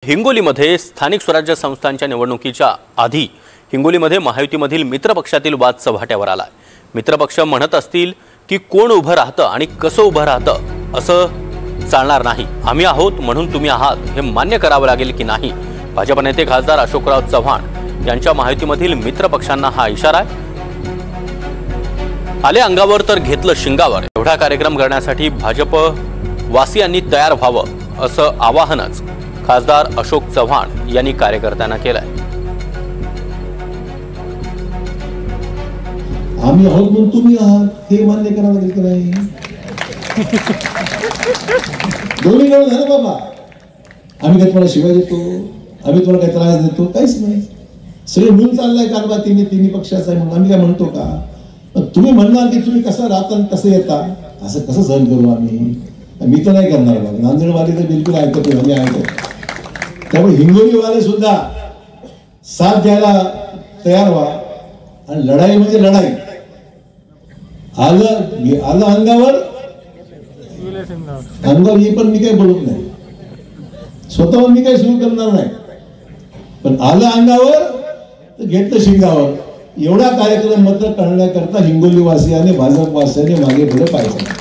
हिंगोलीमध्ये स्थानिक स्वराज्य संस्थांच्या निवडणुकीच्या आधी हिंगोलीमध्ये महायुतीमधील मित्रपक्षातील वाद चव्हाट्यावर आलाय। मित्रपक्ष म्हणत असतील की कोण उभं राहतं आणि कसं उभं राहतं असं चालणार नाही, आम्ही आहोत म्हणून तुम्ही आहात हे मान्य करावं लागेल की नाही। भाजप नेते खासदार अशोकराव चव्हाण यांच्या महायुतीमधील मित्रपक्षांना हा इशारा आहे। आले अंगावर तर घेतलं शिंगावर, एवढा कार्यक्रम करण्यासाठी भाजप वासियांनी तयार व्हावं असं आवाहनच खासदार अशोक चव्हाण यांनी कार्यकर्त्यांना केलंय। आम्ही आहोत म्हणून तुम्ही आहात हे मान्य करावं लागेल की नाही। दोन्ही मिळून झालं बाबा, आम्ही काय तुम्हाला शिवाय देतो, आम्ही तुम्हाला काय त्रास देतो, काहीच नाही। सगळे मिळून चाललाय कारभार तिन्ही पक्षाचा आहे म्हणून आम्ही काय म्हणतो का? तुम्ही म्हणणार की तुम्ही कसं राहता आणि कसं येता, असं कसं सहन करू आम्ही? मी तर नाही करणार बाबा, नांदेडवाले तर बिलकुल ऐकत नाही, आम्ही ऐकतो। त्यामुळे हिंगोलीवाले सुद्धा साथ द्यायला तयार व्हा आणि लढाई म्हणजे लढाई। आलं अंगावर ये पण मी काही बोलत नाही, स्वतःहून मी काही सुरू करणार नाही, पण आलं अंगावर तर घेतलं शिंगावर। एवढा कार्यक्रम मात्र करण्याकरता हिंगोली वासियाने भाजप वासियाने मागे पुढे पाहिजे।